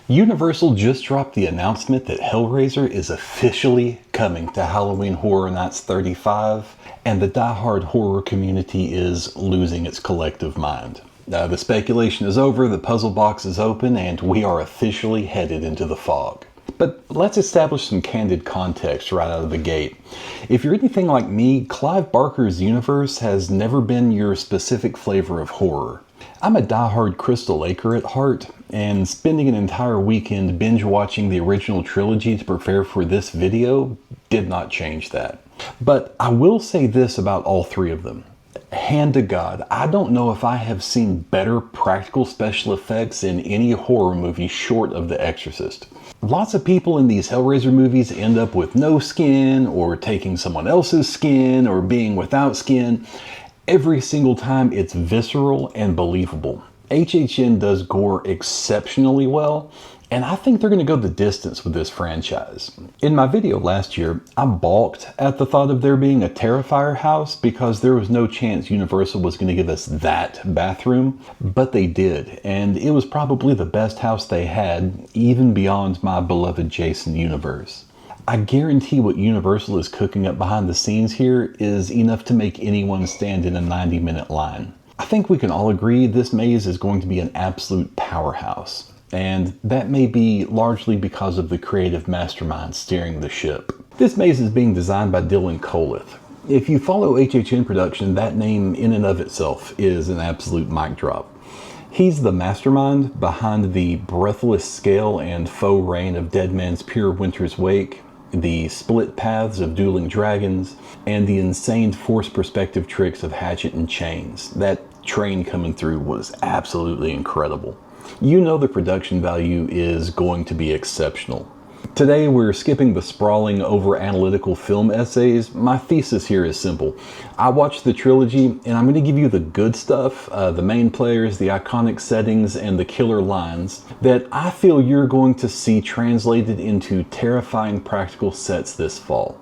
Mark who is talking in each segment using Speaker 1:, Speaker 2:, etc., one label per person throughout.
Speaker 1: Universal just dropped the announcement that Hellraiser is officially coming to Halloween Horror Nights 35, and the die-hard horror community is losing its collective mind. The speculation is over, the puzzle box is open, and we are officially headed into the fog. But let's establish some candid context right out of the gate. If you're anything like me, Clive Barker's universe has never been your specific flavor of horror. I'm a die-hard Crystal Laker at heart, and spending an entire weekend binge-watching the original trilogy to prepare for this video did not change that. But I will say this about all three of them. Hand to God, I don't know if I have seen better practical special effects in any horror movie short of The Exorcist. Lots of people in these Hellraiser movies end up with no skin, or taking someone else's skin, or being without skin. Every single time it's visceral and believable. HHN does gore exceptionally well, and I think they're going to go the distance with this franchise. In my video last year, I balked at the thought of there being a Terrifier house because there was no chance Universal was going to give us that bathroom, but they did, and it was probably the best house they had, even beyond my beloved Jason universe. I guarantee what Universal is cooking up behind the scenes here is enough to make anyone stand in a 90-minute line. I think we can all agree this maze is going to be an absolute powerhouse, and that may be largely because of the creative mastermind steering the ship. This maze is being designed by Dylan Coleth. If you follow HHN production, that name in and of itself is an absolute mic drop. He's the mastermind behind the breathless scale and faux rain of Dead Man's Pure Winter's Wake, the split paths of Dueling Dragons, and the insane force perspective tricks of Hatchet and Chains. That train coming through was absolutely incredible. You know the production value is going to be exceptional. Today we're skipping the sprawling, over-analytical film essays. My thesis here is simple. I watched the trilogy, and I'm going to give you the good stuff, the main players, the iconic settings, and the killer lines that I feel you're going to see translated into terrifying practical sets this fall.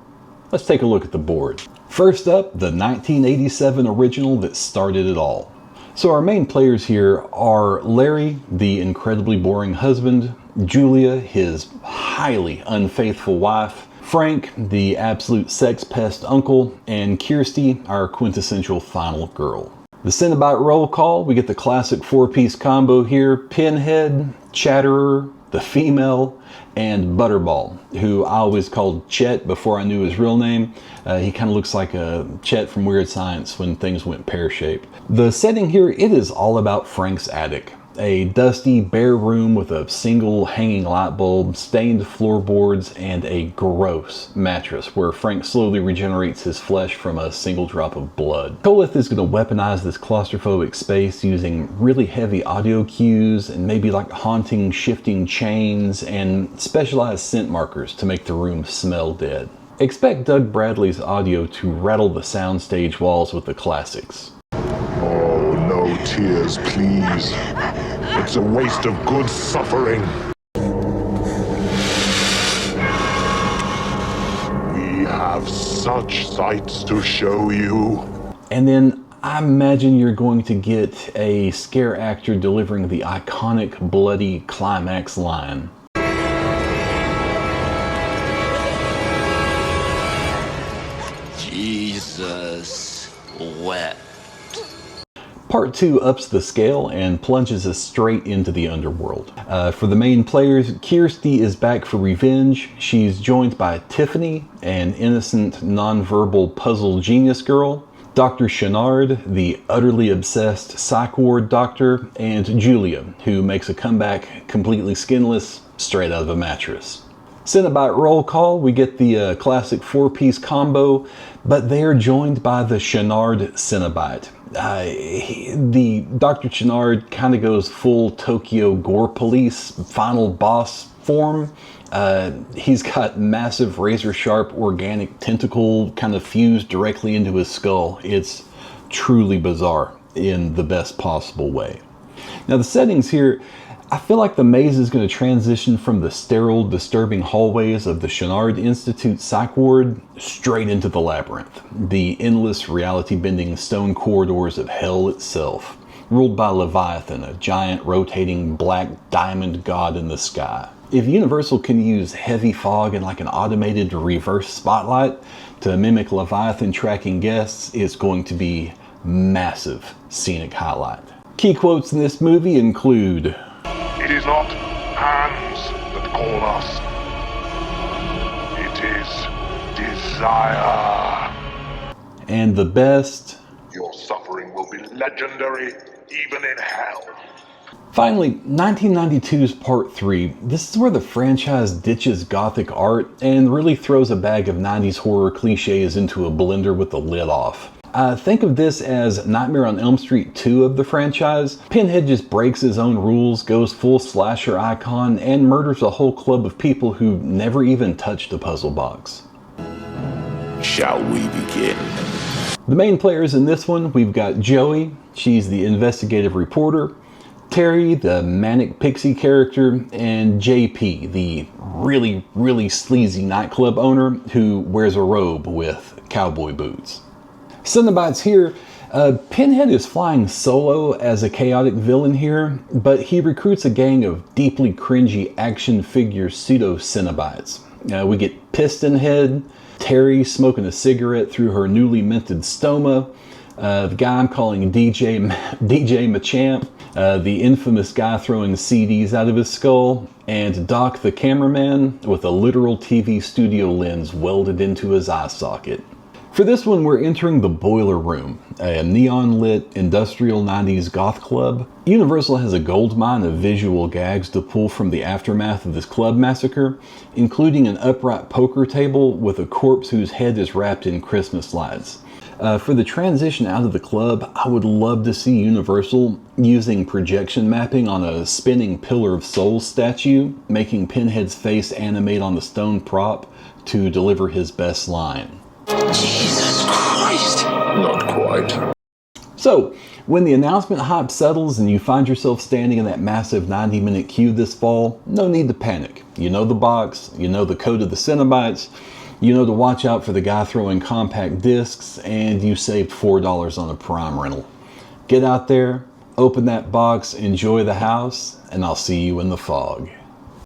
Speaker 1: Let's take a look at the board. First up, the 1987 original that started it all. So our main players here are Larry, the incredibly boring husband, Julia, his highly unfaithful wife, Frank, the absolute sex pest uncle, and Kirsty, our quintessential final girl. The Cenobite roll call, we get the classic four-piece combo here: Pinhead, Chatterer, the female, and Butterball, who I always called Chet before I knew his real name. He kind of looks like a Chet from Weird Science when things went pear-shaped. The setting here, it is all about Frank's attic. A dusty, bare room with a single hanging light bulb, stained floorboards, and a gross mattress where Frank slowly regenerates his flesh from a single drop of blood. Coleth is going to weaponize this claustrophobic space using really heavy audio cues and maybe like haunting, shifting chains and specialized scent markers to make the room smell dead. Expect Doug Bradley's audio to rattle the soundstage walls with the classics.
Speaker 2: Oh, no tears, please. It's a waste of good suffering. We have such sights to show you.
Speaker 1: And then I imagine you're going to get a scare actor delivering the iconic bloody climax line.
Speaker 3: Jesus wept.
Speaker 1: Part 2 ups the scale and plunges us straight into the underworld. For the main players, Kirsty is back for revenge. She's joined by Tiffany, an innocent, non-verbal puzzle genius girl, Dr. Chenard, the utterly obsessed psych ward doctor, and Julia, who makes a comeback completely skinless, straight out of a mattress. Cenobite roll call, we get the classic four-piece combo, but they are joined by the Chenard Cenobite. The Dr. Chenard kind of goes full Tokyo Gore Police final boss form. He's got massive razor-sharp organic tentacle kind of fused directly into his skull. It's truly bizarre in the best possible way. Now the settings here, I feel like the maze is going to transition from the sterile, disturbing hallways of the Chenard Institute Psych Ward straight into the Labyrinth, the endless reality-bending stone corridors of hell itself. ruled by Leviathan, a giant rotating black diamond god in the sky. If Universal can use heavy fog and like an automated reverse spotlight to mimic Leviathan tracking guests, it's going to be massive scenic highlight. Key quotes in this movie include,
Speaker 2: It is not hands that call us. It is desire.
Speaker 1: and the best,
Speaker 2: Your suffering will be legendary even in hell.
Speaker 1: Finally, 1992's Part 3. This is where the franchise ditches gothic art and really throws a bag of 90s horror cliches into a blender with the lid off. Think of this as Nightmare on Elm Street 2 of the franchise. Pinhead just breaks his own rules, goes full slasher icon, and murders a whole club of people who never even touched a puzzle box.
Speaker 4: Shall we begin?
Speaker 1: The main players in this one, we've got Joey, she's the investigative reporter, Terry, the manic pixie character, and JP, the really sleazy nightclub owner who wears a robe with cowboy boots. Cenobites here, Pinhead is flying solo as a chaotic villain here, but he recruits a gang of deeply cringy action figure pseudo-Cenobites. We get Pistonhead, Terry smoking a cigarette through her newly minted stoma, the guy I'm calling DJ Machamp, the infamous guy throwing CDs out of his skull, and Doc the cameraman with a literal TV studio lens welded into his eye socket. For this one, we're entering the Boiler Room, a neon-lit industrial 90s goth club. Universal has a goldmine of visual gags to pull from the aftermath of this club massacre, including an upright poker table with a corpse whose head is wrapped in Christmas lights. For the transition out of the club, I would love to see Universal using projection mapping on a spinning Pillar of Souls statue, making Pinhead's face animate on the stone prop to deliver his best line.
Speaker 4: Jesus Christ! Not quite.
Speaker 1: So, when the announcement hype settles and you find yourself standing in that massive 90-minute queue this fall, no need to panic. You know the box, you know the code of the Cenobites, you know to watch out for the guy throwing compact discs, and you saved $4 on a Prime rental. Get out there, open that box, enjoy the house, and I'll see you in the fog.